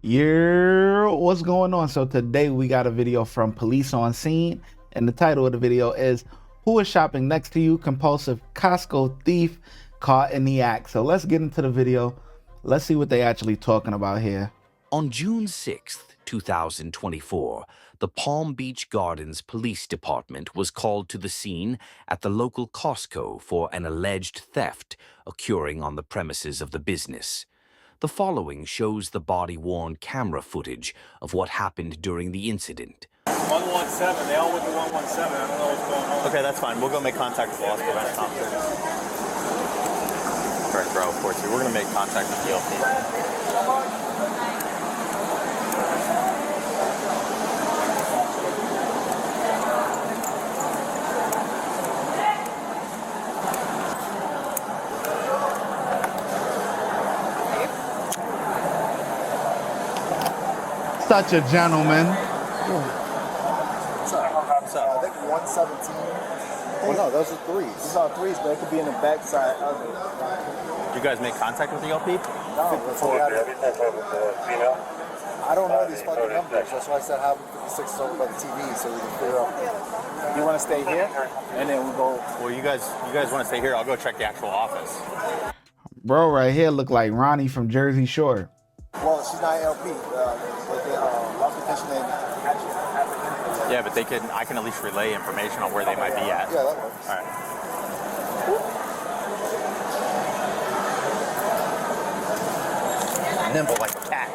Yeah, what's going on? So today we got a video from Police on Scene, and the title of the video is "Who is shopping next to you? Compulsive Costco thief caught in the act." So let's get into the video. Let's see what they actually talking about here. On June 6th, 2024, the Palm Beach Gardens Police Department was called to the scene at the local Costco for an alleged theft occurring on the premises of the business. The following shows the body-worn camera footage of what happened during the incident. 117, they all went to 117. I don't know what's going on. Okay, that's fine. We'll go make contact with Lost Prevent Officer. All right, bro, 42. We're going to make contact with the LP. Such a gentleman. What's up? I think 117. Well, no, those are threes. These are threes, but it could be in the backside of it. You guys make contact with the LP? No, before I don't know these fucking numbers. That's why I said have 56 over by the TV so we can figure out. You want to stay here, and then we'll go. Well, you guys want to stay here? I'll go check the actual office. Bro, right here look like Ronnie from Jersey Shore. Well, she's not LP. Yeah, but I can at least relay information on where they might be at. Yeah, that works. All right. Nimble like a cat.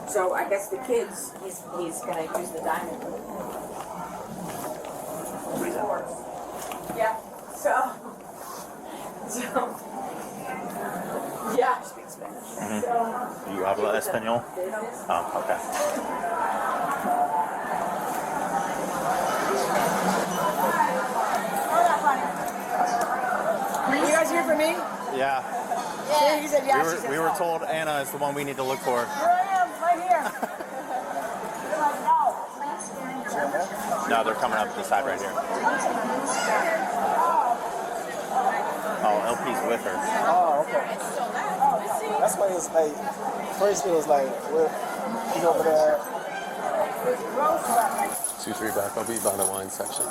So I guess the kids, he's gonna use the diamond. Yeah. So yeah. Speak Spanish. You habla español? Oh, okay. You guys here for me? Yeah. Yeah. He said yeah. We were told Anna is the one we need to look for. Here I am, right here. They're like, no. No, they're coming up the side right here. Oh, LP's with her. Oh, okay. That's why it's like, first it was like, he's over there. 2-3 back. I'll be by the wine section.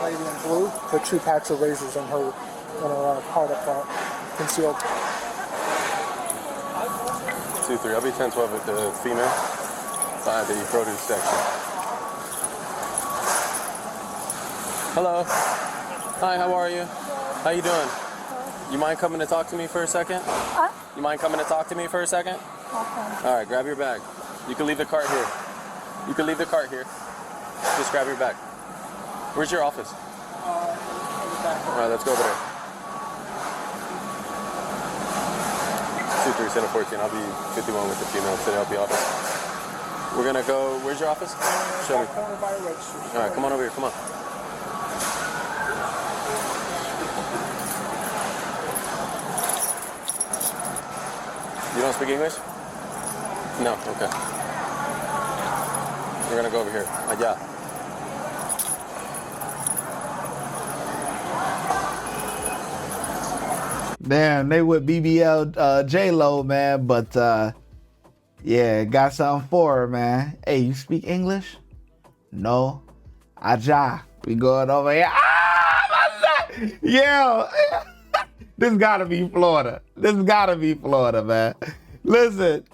Lady in blue, put 2 packs of razors in her card up front, concealed. 2-3. I'll be 10-12 with the female by the produce section. Hello. Hi, how are you? How you doing? You mind coming to talk to me for a second? You mind coming to talk to me for a second? Okay. All right, grab your bag. You can leave the cart here. You can leave the cart here. Just grab your bag. Where's your office? All right, let's go over there. 2-3, Center 14. I'll be 51 with the female to the LP office. We're gonna go. Where's your office? Show me. All right, come on over here. Come on. You don't speak English? No. Okay. We're gonna go over here. Allá. Damn, they with BBL J-Lo, man, but yeah, got something for her, man. Hey, you speak English? No. Aja. We going over here. Yeah. This gotta be Florida. This gotta be Florida, man. Listen,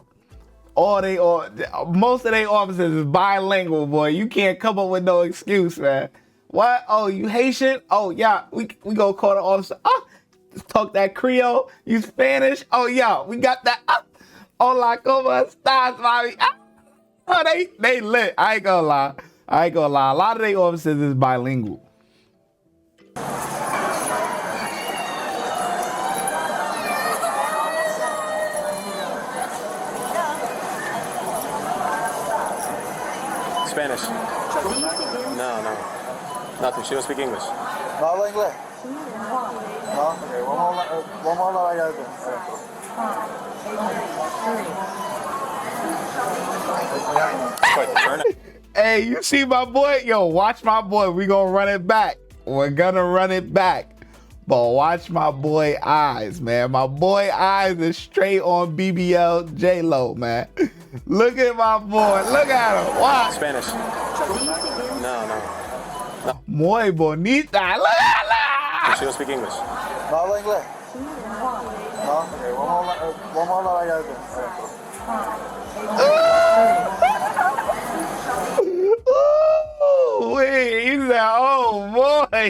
most of their offices is bilingual, boy. You can't come up with no excuse, man. What? Oh, you Haitian? Oh, yeah, we go call the officer. Oh, talk that Creole. You Spanish? Oh, yeah, we got that. Hola, como estás, mommy? Oh, they lit. I ain't gonna lie. A lot of their offices is bilingual. Spanish. No. Nothing. She don't speak English. ¿No habla inglés? No, ok, vamos a hablar allá adentro. Hey, you see my boy? Yo, watch my boy. We gonna run it back. We're gonna run it back. But watch my boy eyes, man. My boy eyes is straight on BBL J-Lo, man. Look at my boy. Look at him. Watch. Spanish. No. Muy bonita. Look at She don't speak English. ¿No habla inglés? No, ok, vamos a hablar allá adentro. Ooh, wait, he said, oh boy.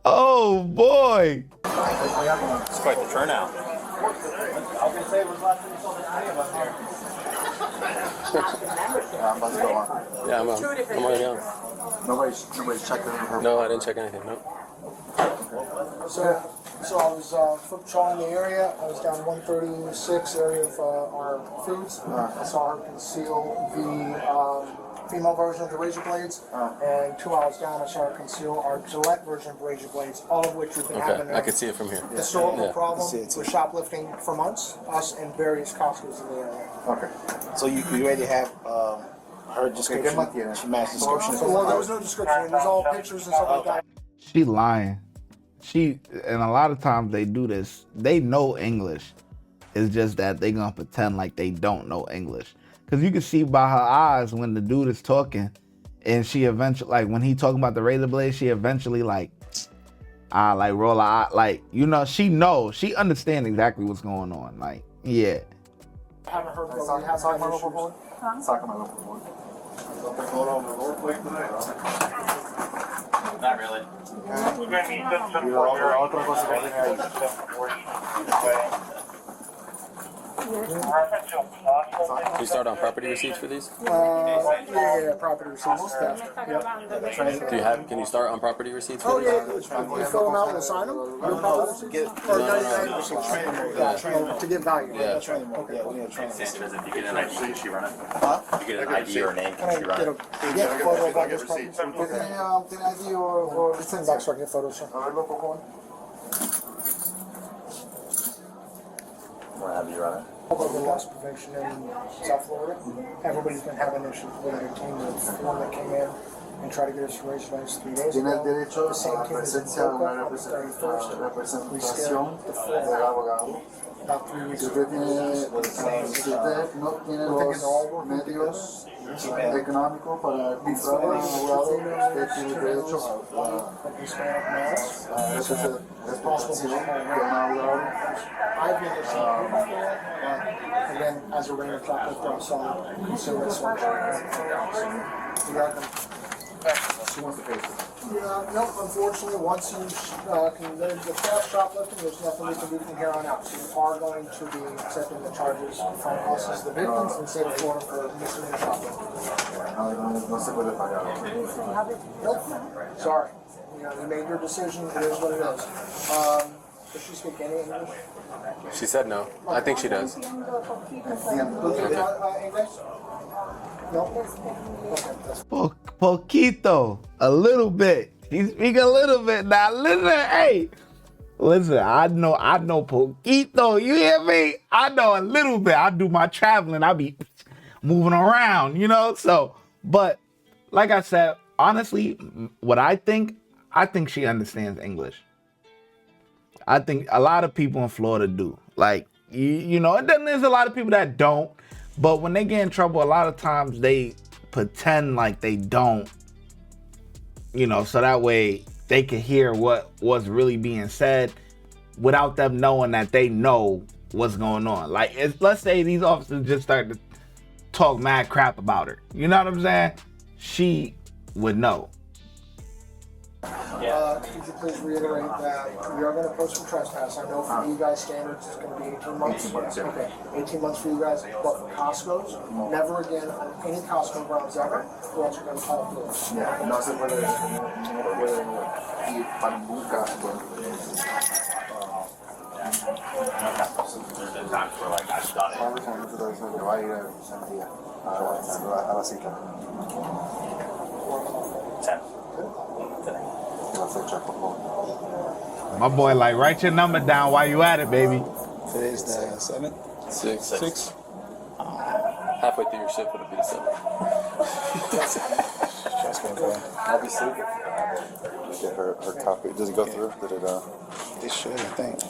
Oh boy. It's quite the turnout. I'm about to go on. Yeah, I'm already on. Nobody's checking her. No, I didn't check anything. No. So I was foot patrolling the area. I was down 136 area of our foods. I saw her conceal the female version of the razor blades, and 2 hours down, I saw her conceal our Gillette version of razor blades, all of which have been having Okay, I could see it from here. historical problem with shoplifting for months, us and various COSTCOs in the area. Okay. So you already have her description? She matched description? Well, there was no description. It was all pictures and stuff like that. She lying. And a lot of times they do this. They know English. It's just that they gonna pretend like they don't know English. Cause you can see by her eyes when the dude is talking, and she eventually, like when he talking about the razor blade, she eventually like roll her eye, like, you know, she knows, she understands exactly what's going on. Like, yeah. I haven't heard what we have on issues. Not really. Can you start on property receipts for these? Yeah, property receipts, theft. Yep. Can you start on property receipts for Oh, these? yeah, you fill them out and sign them? Your property receipts? Or 99 receipts? To get value. Yeah. Okay. Sanchez, if you get an ID, can she run it? Huh? If you get an ID or a name, Can can I she run get it? a photo of all this property? ¿Tiene ID or It's in the back so I can get photos, sir. A verlo, por favor. We'll have you run it. About the loss prevention in South Florida, everybody's been having issues with it. Came with one that came in and tried to get us to raise rights 3 days Tiene ago. el derecho The same a team is in presencia de Boca una on the 31st. We representación scheduled the del full abogado. about 3 weeks Si ago. usted no tiene los medios económicos para comprar un abogado, usted tiene derecho a Hispanic males. esa representación de un abogado. I've never seen her before, but again, as a regular shoplifter, I saw consumer search. You got them. She wants to pay for it. Yeah, no, unfortunately, once you can learn the theft shoplifting, there's nothing we can do from here on out. So you are going to be accepting the charges from us as the victims in the state of Florida for misdemeanor shoplifting. No se puede pagar. Nope. Sorry. You know, you made your decision. It is what it is. Does she speak any English? She said no. I think she does. English? No. Okay. That's Poquito, a little bit. He speak a little bit. Now listen, hey, listen. I know poquito. You hear me? I know a little bit. I do my traveling. I be moving around, you know. So, but like I said, honestly, what I think she understands English. I think a lot of people in Florida do. Like, you know, and then there's a lot of people that don't. But when they get in trouble, a lot of times they pretend like they don't, you know, so that way they can hear what was really being said without them knowing that they know what's going on. Like, let's say these officers just start to talk mad crap about her. You know what I'm saying? She would know. could you please reiterate that we are going to post for trespass? I know for you guys standards it's going to be 18 months. 18 months, yeah. Okay, 18 months for you guys, but for Costco's, never again on any Costco grounds ever, or else you're going to call police. Yeah, no se puede ir para nunca. been times where like I've done it. ¿Cuándo se va a ir el día a la cita? 10. La fecha, por favor. My boy, like, write your number down while you at it, baby. Today's the 7th? 6. Halfway through your shift, it'll be the 7th. That's going to I'll be sleeping. Get her copy. Does it go through? Did it, It should, I think.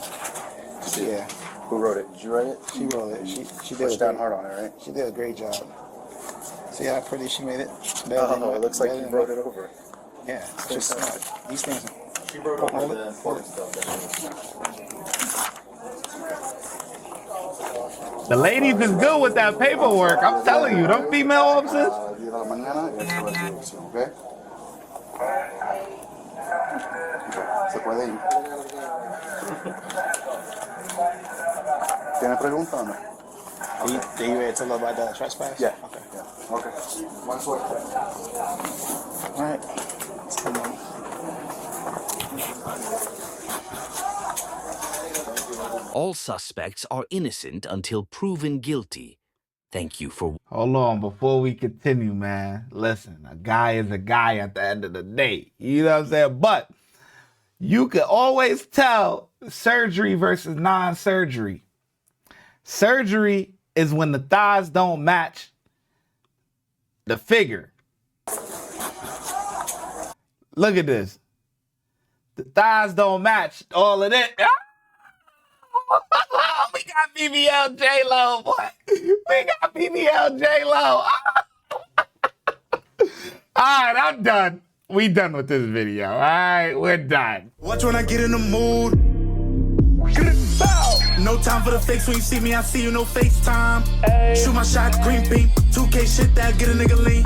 Yeah, Who wrote it? Did you write it? she wrote it. She did Pushed down hard on it, right? She did a great job. See how pretty she made it? Oh, it looks like you wrote it over. Yeah, it's just smart. These things. She wrote over the important stuff. The ladies is good with that paperwork. I'm telling you, them female officers. 10 de la mañana y eso es la dirección, ¿ok? Se puede ir. ¿Tiene pregunta o no? Did you ready to tell her about the trespass? Yeah. Okay. Yeah. Okay. Buena suerte. All right. Let's come on. All suspects are innocent until proven guilty. Thank you for Hold on, before we continue, man. Listen, a guy is a guy at the end of the day. You know what I'm saying? But you can always tell surgery versus non-surgery. Surgery is when the thighs don't match the figure. Look at this. The thighs don't match all of that. We got BBL J-Lo, boy. We got BBL J-Lo. All right, I'm done. We done with this video. All right, we're done. Watch when I get in the mood. No time for the fakes. When you see me, I see you, no FaceTime. Shoot my shot, green beam. 2K shit that get a nigga lean.